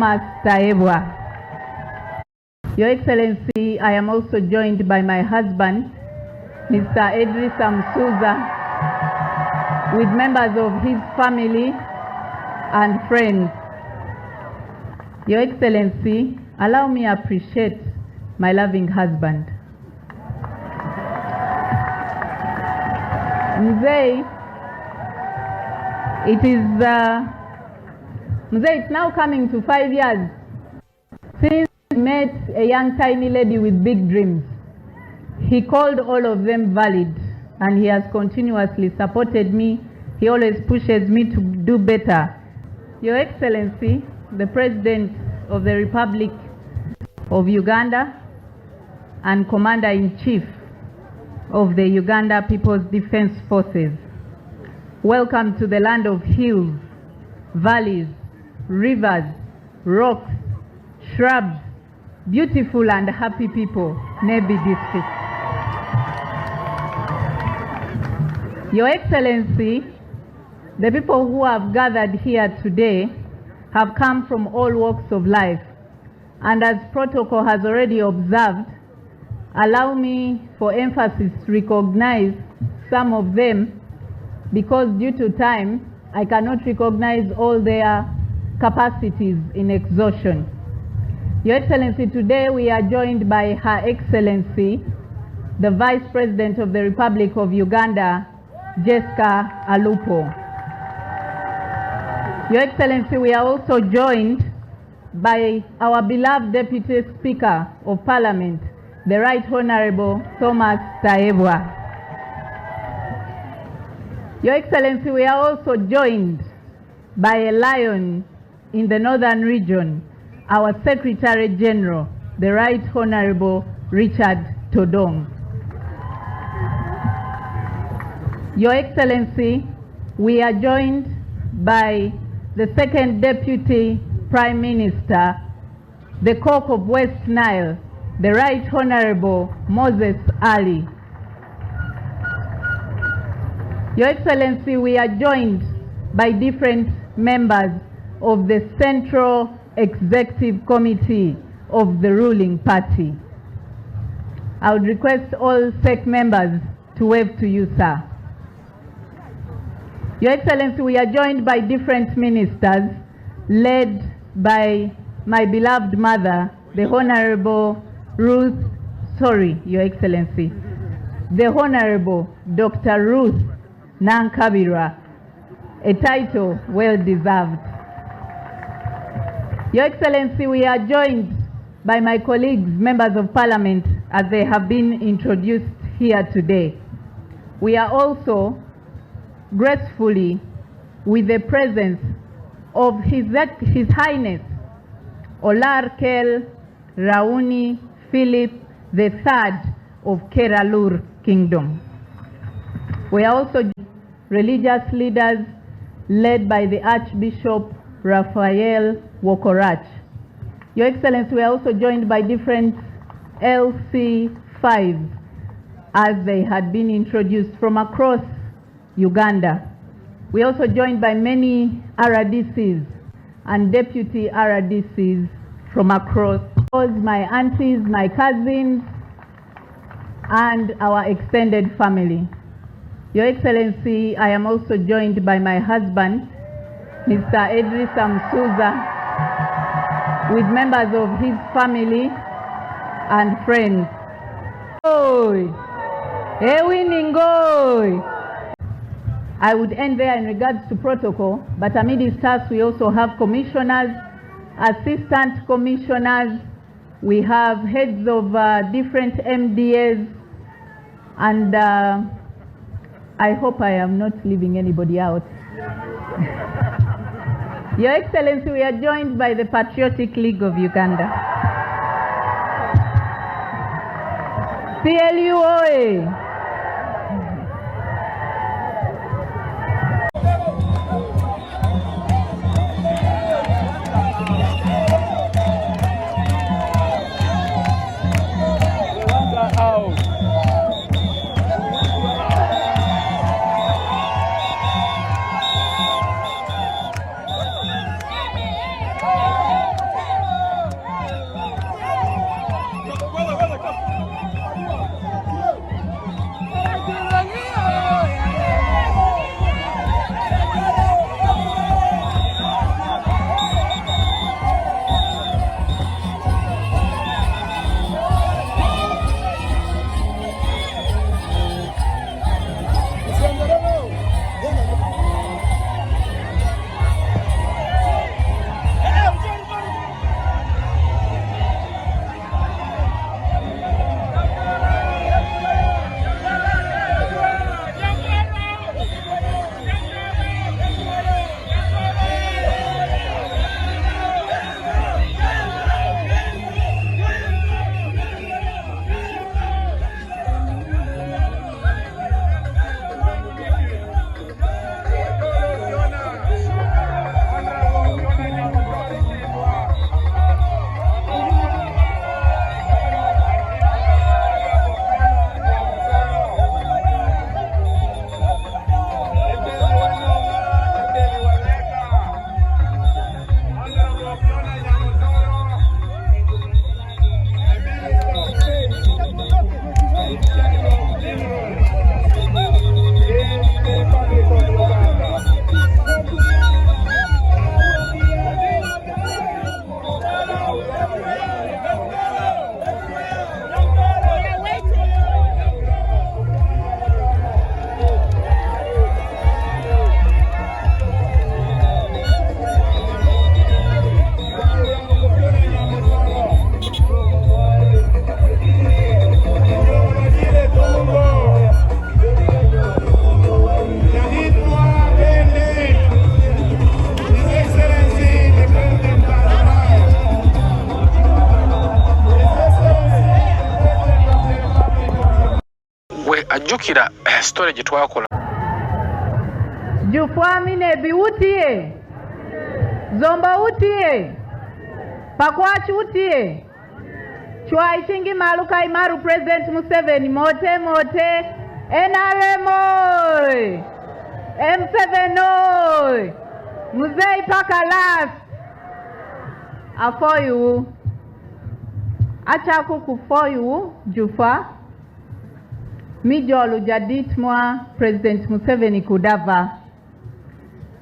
Master. Your Excellency, I am also joined by my husband, Mr. Eddy, with members of his family and friends. Your Excellency, allow me to appreciate my loving husband. Mzee, it's now coming to 5 years since he met a young tiny lady with big dreams. He called all of them valid, and he has continuously supported me. He always pushes me to do better. Your Excellency, the President of the Republic of Uganda and Commander-in-Chief of the Uganda People's Defense Forces, welcome to the land of hills, valleys, rivers, rocks, shrubs, beautiful and happy people, Nebi District. Your Excellency, the people who have gathered here today have come from all walks of life, and as protocol has already observed, allow me for emphasis to recognize some of them, because due to time, I cannot recognize all their capacities in exhaustion. Your Excellency, today we are joined by Her Excellency, the Vice President of the Republic of Uganda, Jessica Alupo. Your Excellency, we are also joined by our beloved Deputy Speaker of Parliament, the Right Honorable Thomas Taebwa. Your Excellency, we are also joined by a lion in the northern region, our Secretary General, the Right Honorable Richard Todong. Your Excellency, we are joined by the Second Deputy Prime Minister, the Cock of West Nile, the Right Honorable Moses Ali. Your Excellency, we are joined by different members of the Central Executive Committee of the ruling party. I would request all SEC members to wave to you, sir. Your Excellency, we are joined by different ministers led by my beloved mother, the Honorable Your Excellency, the Honorable Dr. Ruth Nankabirwa, a title well deserved. Your Excellency, we are joined by my colleagues, members of Parliament, as they have been introduced here today. We are also gracefully with the presence of His Highness Olarkel Rauni Philip III of Keralur Kingdom. We are also religious leaders led by the Archbishop Raphael Wokorach. Your Excellency, we are also joined by different LC5s as they had been introduced from across Uganda. We are also joined by many RDCs and deputy RDCs from across, my aunties, my cousins, and our extended family. Your Excellency, I am also joined by my husband, Mr. Eddy, with members of his family and friends. I would end there in regards to protocol, but amidst us we also have commissioners, assistant commissioners, we have heads of different MDAs, and I hope I am not leaving anybody out. Your Excellency, we are joined by the Patriotic League of Uganda. PLU OA! jukira story gye twakola Jufamine biwutie Zomba utie Pakwachi utie Chwai Shingi Maluka Imaru President Museveni Mote Mote NRM oi M7 oi Muzei paka last Afoyu Achaku kufoyu Jufa Mijolu jadit mwa President Museveni kudava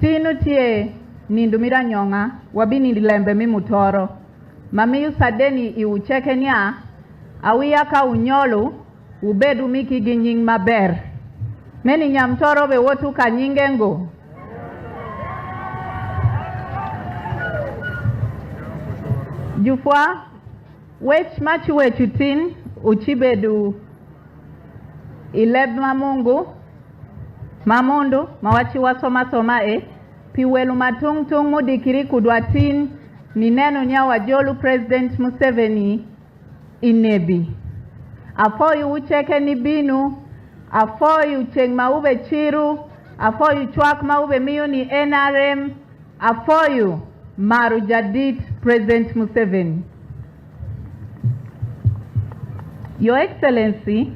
Tinu tie Nindumira nyonga Wabini lembe Nyamutoro Mamiyu sadeni iucheke nya Awiyaka unyolu Ubedu miki ginying maber Meni Nyamutoro be wotu kanyingengo Jufwa Wech machi wechutin Uchibedu Ileb mamungu Mamundu Mawachi wasoma soma Piwelu matung tung mudikiri kudwatin Nineno nya wajolu President Museveni Inebi Afoyu ucheke ni binu Afoyu cheng maube chiru Afoyu chwak maube miyu ni NRM Afoyu maru jadit President Museveni Your Excellency,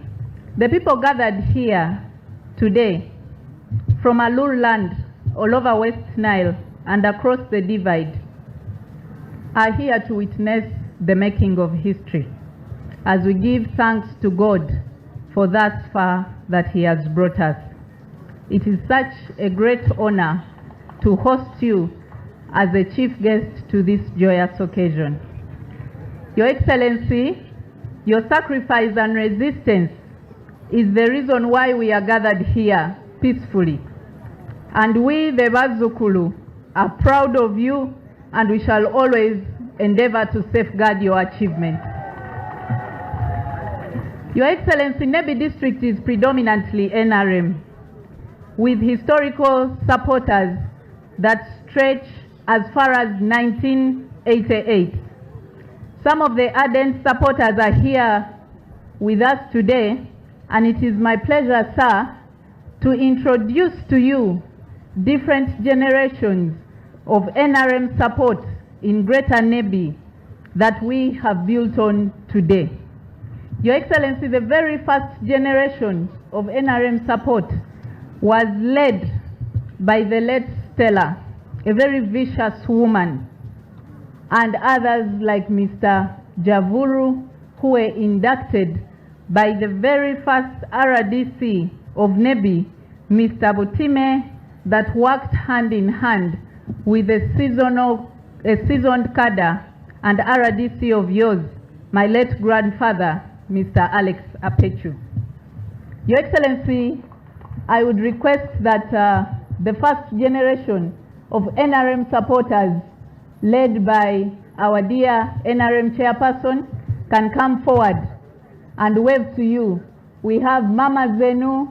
the people gathered here today from Alur land all over West Nile and across the divide are here to witness the making of history as we give thanks to God for thus far that He has brought us. It is such a great honor to host you as a chief guest to this joyous occasion. Your Excellency, your sacrifice and resistance is the reason why we are gathered here peacefully. And we, the Bazukulu, are proud of you and we shall always endeavor to safeguard your achievements. Your Excellency, Nebi district is predominantly NRM, with historical supporters that stretch as far as 1988. Some of the ardent supporters are here with us today, and it is my pleasure, sir, to introduce to you different generations of NRM support in Greater Nebi that we have built on today. Your Excellency, the very first generation of NRM support was led by the late Stella, a very vicious woman, and others like Mr. Javuru, who were inducted by the very first RDC of Nebi, Mr. Butime, that worked hand in hand with a seasoned cadre and RDC of yours, my late grandfather, Mr. Alex Apechu. Your Excellency, I would request that the first generation of NRM supporters led by our dear NRM chairperson can come forward and wave to you. We have Mama Zenu,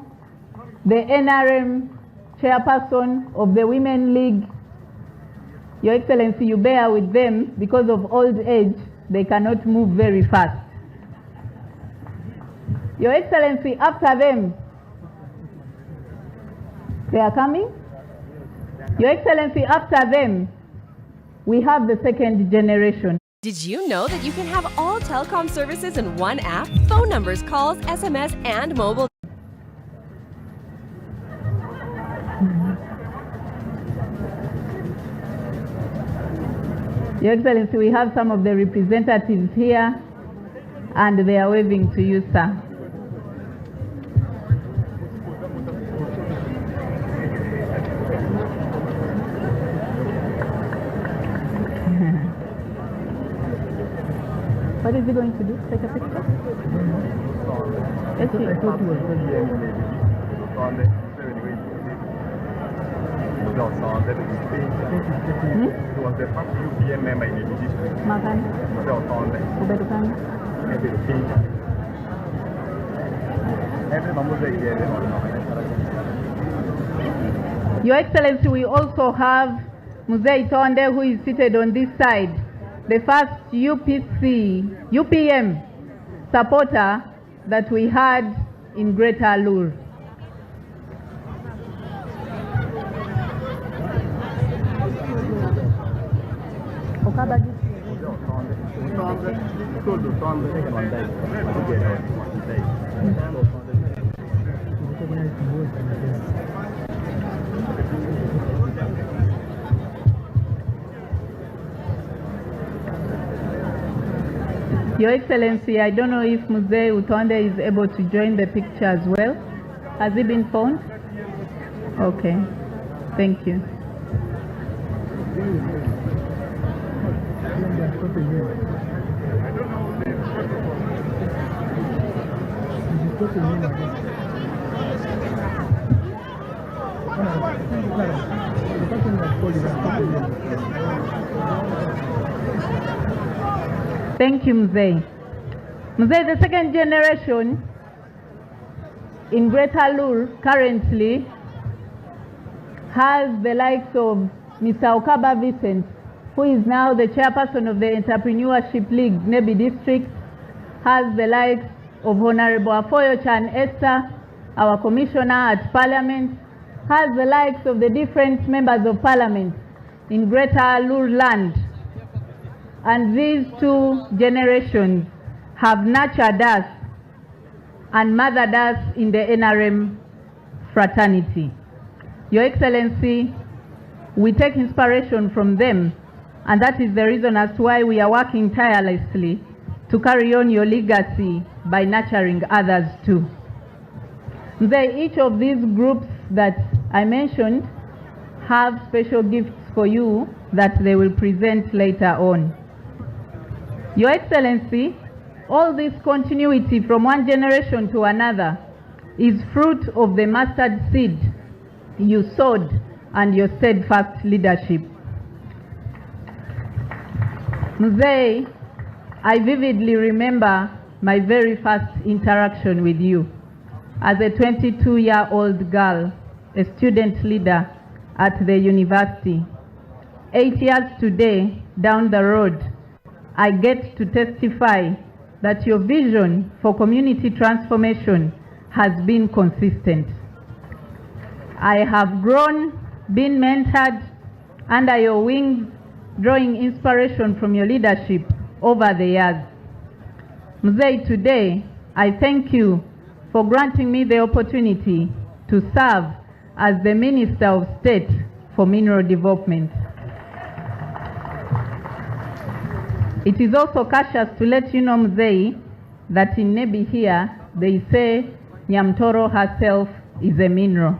the NRM chairperson of the Women League. Your Excellency, you bear with them because of old age, they cannot move very fast. Your Excellency, after them, they are coming? Your Excellency, after them, we have the second generation. Did you know that you can have all telecom services in one app? Phone numbers, calls, SMS, and mobile. Your Excellency, we have some of the representatives here, and they are waving to you, sir. What is he going to do? Take a picture? Yes, Your Excellency, we also have Museveni, who is seated on this side, the first UPM supporter that we had in Greater Alur. Your Excellency, I don't know if Mzee Utonde is able to join the picture as well. Has he been phoned? Okay, thank you. Thank you, Mzee. Mzee, the second generation in Greater Alur currently has the likes of Mr. Okaba Vincent, who is now the chairperson of the Entrepreneurship League, Nebi District, has the likes of Honorable Afoyo Chan Esther, our commissioner at Parliament, has the likes of the different members of Parliament in Greater Alur land. And these two generations have nurtured us and mothered us in the NRM fraternity. Your Excellency, we take inspiration from them, and that is the reason as to why we are working tirelessly to carry on your legacy by nurturing others too. Each of these groups that I mentioned have special gifts for you that they will present later on. Your Excellency, all this continuity from one generation to another is fruit of the mustard seed you sowed and your steadfast leadership. Mzee, I vividly remember my very first interaction with you as a 22-year-old girl, a student leader at the university. 8 years today down the road, I get to testify that your vision for community transformation has been consistent. I have grown, been mentored under your wings, drawing inspiration from your leadership over the years. Mzee, today, I thank you for granting me the opportunity to serve as the Minister of State for Mineral Development. It is also cautious to let you know, Mzee, that in Nebi here, they say Nyamutoro herself is a mineral.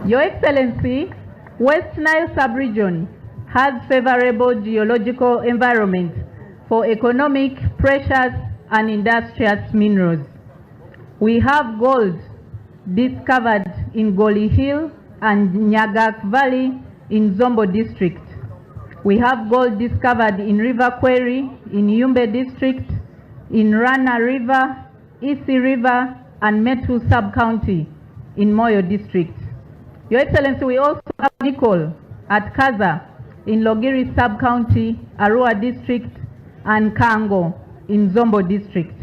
Your Excellency, West Nile sub-region has favorable geological environment for economic, precious, and industrious minerals. We have gold discovered in Goli Hill and Nyagak Valley in Zombo District. We have gold discovered in River Quarry in Yumbe District, in Rana River, Isi River, and Metu Sub-County in Moyo District. Your Excellency, we also have nickel at Kaza in Logiri Sub-County, Arua District, and Kango in Zombo District.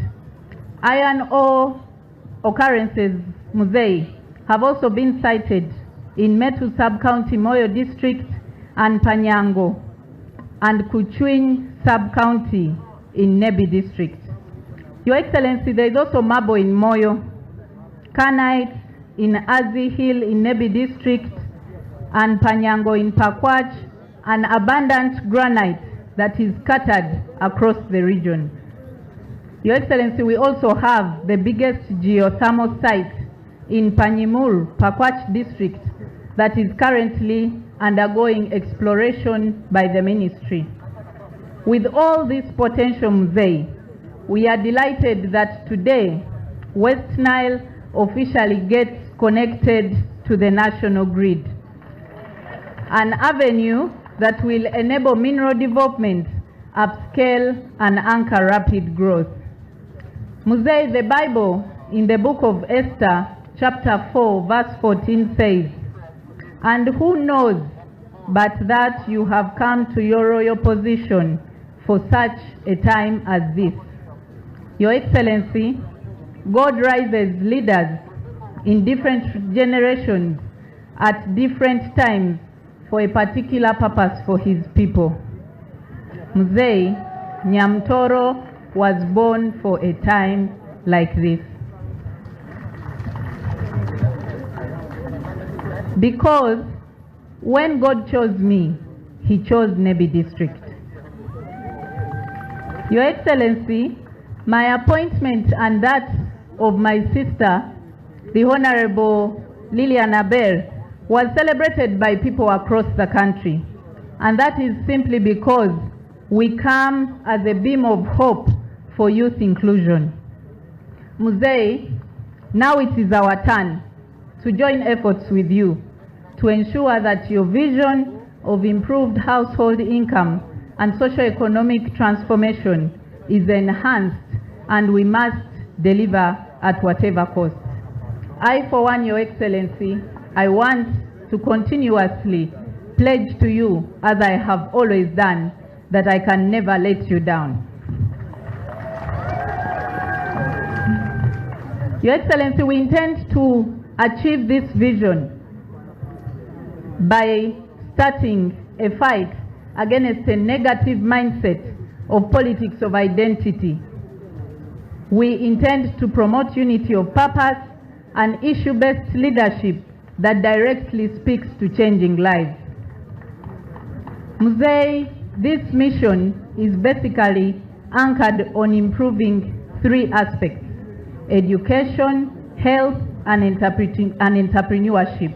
Iron ore occurrences, Mzee, have also been cited in Metu Sub-County, Moyo District, and Panyango, and Kuchwin Sub-County in Nebi District. Your Excellency, there is also marble in Moyo, Kanite in Azi Hill in Nebi District, and Panyango in Pakwach, and abundant granite that is scattered across the region. Your Excellency, we also have the biggest geothermal site in Panyimur, Pakwach District, that is currently undergoing exploration by the ministry. With all this potential, Mzee, we are delighted that today West Nile officially gets connected to the national grid, an avenue that will enable mineral development, upscale, and anchor rapid growth. Mzee, the Bible in the book of Esther, chapter 4, verse 14 says, "And who knows but that you have come to your royal position for such a time as this. Your Excellency, God raises leaders in different generations at different times for a particular purpose for his people. Mzee Nyamutoro was born for a time like this. Because when God chose me, he chose Nebbi District. Your Excellency, my appointment and that of my sister, the Honorable Lilian Aber, was celebrated by people across the country. And that is simply because we come as a beam of hope for youth inclusion. Mzee, now it is our turn to join efforts with you to ensure that your vision of improved household income and socio-economic transformation is enhanced, and we must deliver at whatever cost. I, for one, Your Excellency, I want to continuously pledge to you, as I have always done, that I can never let you down. Your Excellency, we intend to achieve this vision by starting a fight against a negative mindset of politics of identity. We intend to promote unity of purpose and issue-based leadership that directly speaks to changing lives. Mzee, this mission is basically anchored on improving three aspects: education, health, and entrepreneurship.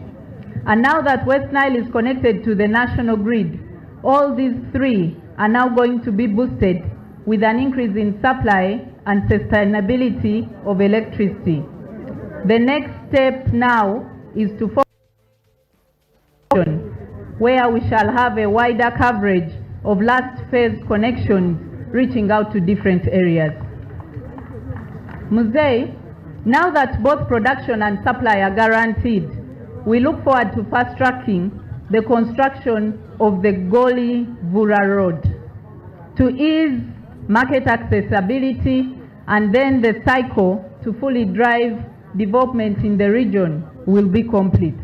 And now that West Nile is connected to the national grid, all these three are now going to be boosted with an increase in supply and sustainability of electricity. The next step now is to focus where we shall have a wider coverage of last phase connections reaching out to different areas. Mzee, now that both production and supply are guaranteed, we look forward to fast-tracking the construction of the Goli-Vura Road to ease market accessibility, and then the cycle to fully drive development in the region will be complete.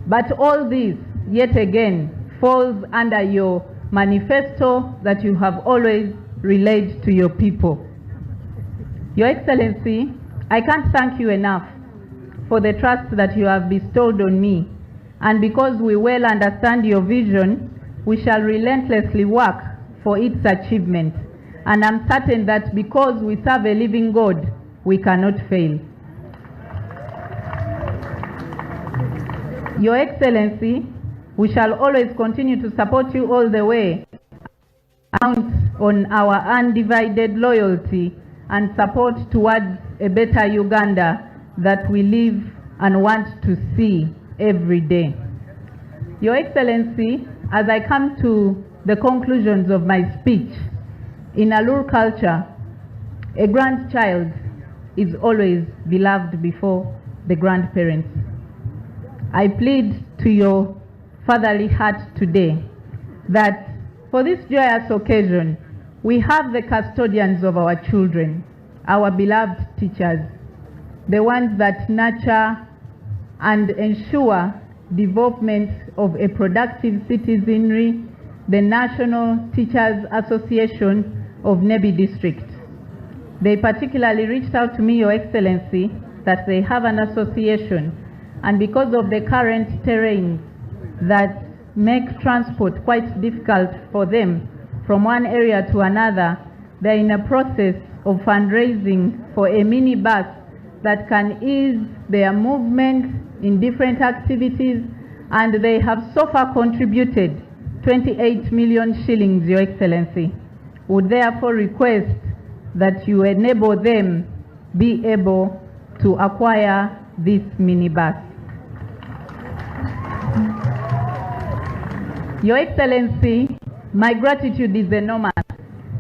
But all this, yet again, falls under your manifesto that you have always relayed to your people. Your Excellency, I can't thank you enough for the trust that you have bestowed on me, and because we well understand your vision, we shall relentlessly work for its achievement. And I'm certain that because we serve a living God, we cannot fail. Your Excellency, we shall always continue to support you all the way, count on our undivided loyalty and support towards a better Uganda that we live and want to see every day. Your Excellency, as I come to the conclusions of my speech, in Alur culture, a grandchild is always beloved before the grandparents. I plead to your fatherly heart today that for this joyous occasion, we have the custodians of our children, our beloved teachers, the ones that nurture and ensure development of a productive citizenry, the National Teachers Association of Nebbi District. They particularly reached out to me, Your Excellency, that they have an association, and because of the current terrain that make transport quite difficult for them from one area to another, they're in a process of fundraising for a minibus that can ease their movement in different activities, and they have so far contributed 28 million shillings, Your Excellency. Would therefore request that you enable them be able to acquire this minibus. Your Excellency, my gratitude is enormous,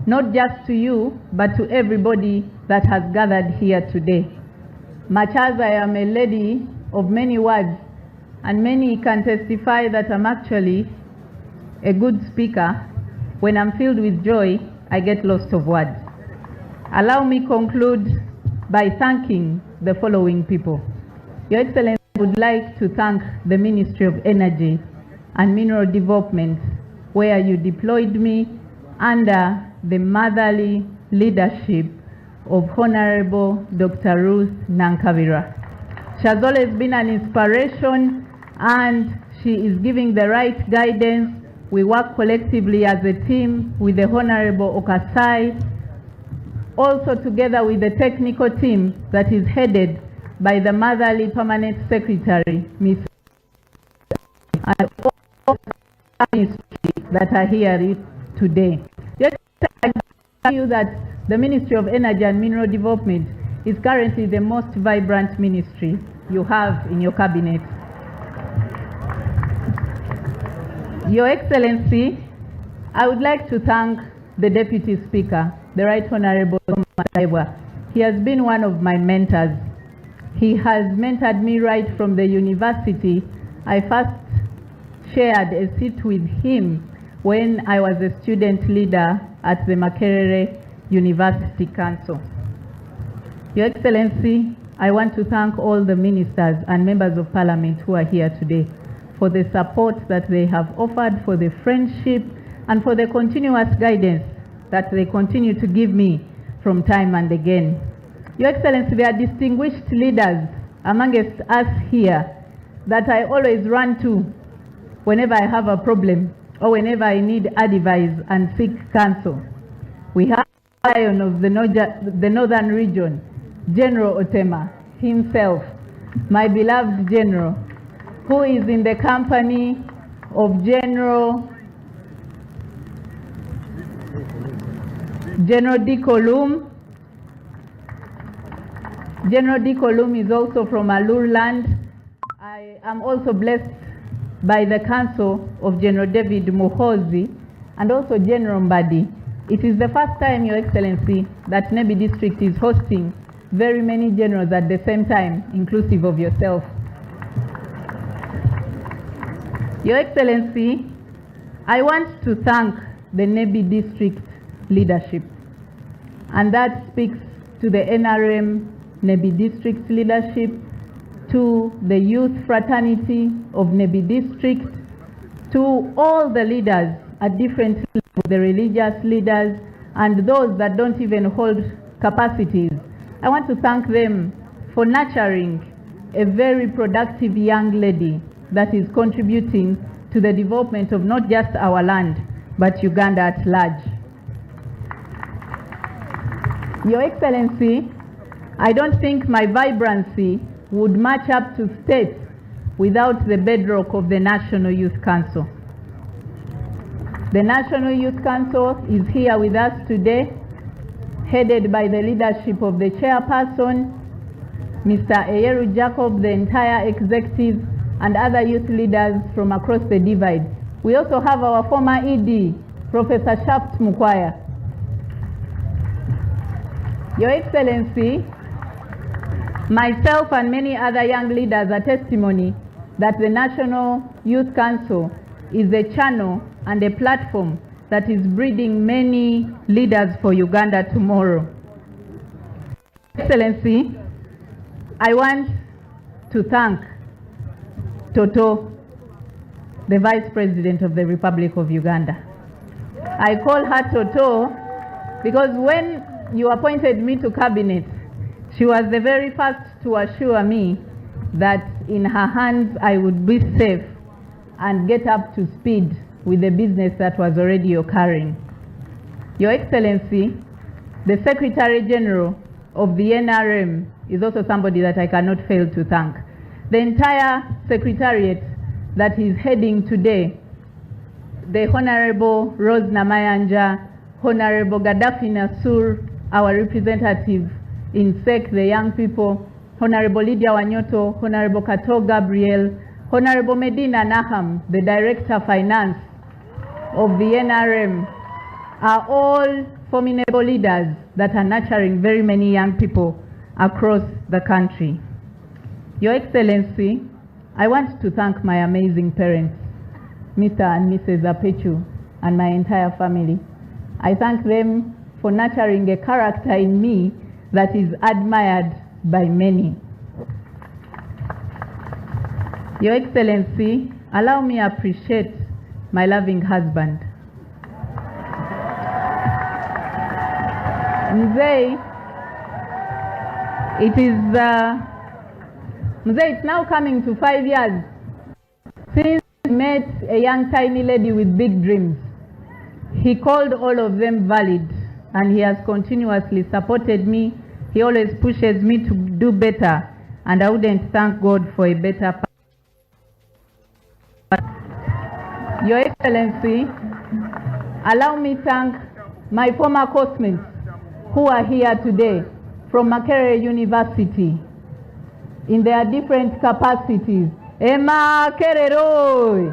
not just to you, but to everybody that has gathered here today. Much as I am a lady of many words, and many can testify that I'm actually a good speaker, When I'm filled with joy, I get lost of words. Allow me conclude by thanking the following people. Your Excellency, I would like to thank the Ministry of Energy and Mineral Development, where you deployed me under the motherly leadership of Honorable Dr. Ruth Nankabira. She has always been an inspiration and she is giving the right guidance. We work collectively as a team with the Honorable Okasai, also together with the technical team that is headed by the motherly permanent secretary, Ms. and all the ministries that are here today. Just I tell you that the Ministry of Energy and Mineral Development is currently the most vibrant ministry you have in your cabinet. Your Excellency, I would like to thank the Deputy Speaker, the Right Honorable Thomas. He has been one of my mentors. He has mentored me right from the university. I first shared a seat with him when I was a student leader at the Makerere University Council. Your Excellency, I want to thank all the ministers and members of Parliament who are here today for the support that they have offered, for the friendship, and for the continuous guidance that they continue to give me from time and again. Your Excellency, there are distinguished leaders amongst us here that I always run to whenever I have a problem or whenever I need advice and seek counsel. We have the Lion of the Northern Region, General Otema himself, my beloved General, who is in the company of General Dikolum. General Dikolum is also from Alur land. I am also blessed by the counsel of General David Muhozi and also General Mbadi. It is the first time, Your Excellency, that Nebi District is hosting very many generals at the same time, inclusive of yourself. Your Excellency, I want to thank the Nebi District leadership, and that speaks to the NRM Nebi District leadership, to the youth fraternity of Nebi District, to all the leaders at different levels, the religious leaders, and those that don't even hold capacities. I want to thank them for nurturing a very productive young lady that is contributing to the development of not just our land, but Uganda at large. Your Excellency, I don't think my vibrancy would match up to states without the bedrock of the National Youth Council. The National Youth Council is here with us today, headed by the leadership of the chairperson, Mr. Eyeru Jacob, the entire executive, and other youth leaders from across the divide. We also have our former ED, Professor Shaft Mukwaya. Your Excellency, myself and many other young leaders are testimony that the National Youth Council is a channel and a platform that is breeding many leaders for Uganda tomorrow. Excellency, I want to thank Toto, the Vice President of the Republic of Uganda. I call her Toto because when you appointed me to cabinet, she was the very first to assure me that in her hands I would be safe and get up to speed with the business that was already occurring. Your Excellency, the Secretary General of the NRM is also somebody that I cannot fail to thank. The entire Secretariat that is heading today, the Honorable Rose Namayanja, Honorable Gaddafi Nasur, our representative in SEC, the young people, Honorable Lydia Wanyoto, Honorable Kato Gabriel, Honorable Medina Naham, the Director of Finance of the NRM, are all formidable leaders that are nurturing very many young people across the country. Your Excellency, I want to thank my amazing parents, Mr. and Mrs. Apechu, and my entire family. I thank them for nurturing a character in me that is admired by many. Your Excellency, allow me to appreciate my loving husband. Mzee, it's now coming to 5 years since he met a young tiny lady with big dreams. He called all of them valid, and he has continuously supported me. He always pushes me to do better, and I wouldn't thank God for a better path. Your Excellency, allow me to thank my former classmates who are here today from Makerere University in their different capacities. Emma Kereroi!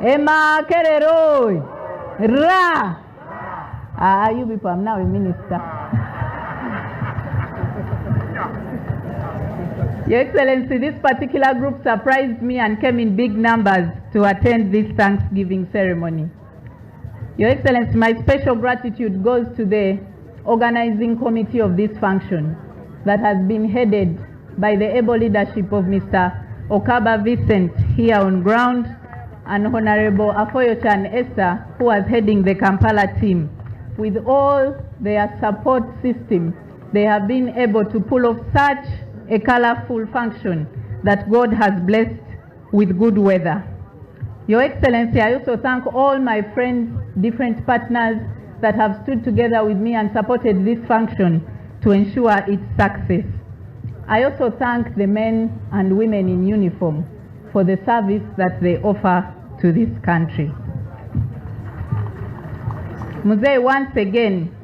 Emma Kereroi! Ra! You people, I'm now a minister. Your Excellency, this particular group surprised me and came in big numbers to attend this Thanksgiving ceremony. Your Excellency, my special gratitude goes to the organizing committee of this function that has been headed by the able leadership of Mr. Okaba Vincent here on ground, and Honorable Afoyochan Esther, who was heading the Kampala team. With all their support system, they have been able to pull off such a colorful function that God has blessed with good weather. Your Excellency, I also thank all my friends, different partners that have stood together with me and supported this function to ensure its success. I also thank the men and women in uniform for the service that they offer to this country. Mzee, once again,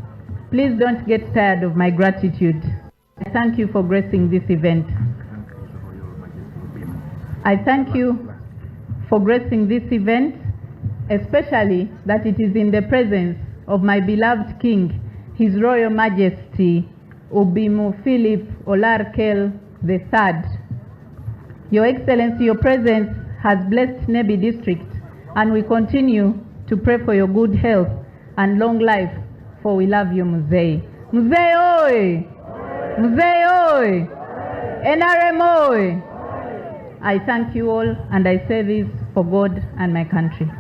please don't get tired of my gratitude. I thank you for gracing this event. I thank you for gracing this event, especially that it is in the presence of my beloved King, His Royal Majesty, Ubimu Philip Olarkel III. Your Excellency, your presence has blessed Nebi District, and we continue to pray for your good health and long life, for we love you, Mzee. Mzee oi! Mzee oi! NRM oi! I thank you all, and I say this for God and my country.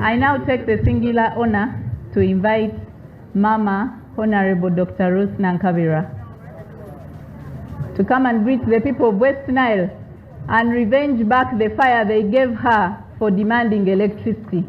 I now take the singular honor to invite Mama, Honorable Dr. Ruth Nankabira, to come and greet the people of West Nile and revenge back the fire they gave her for demanding electricity.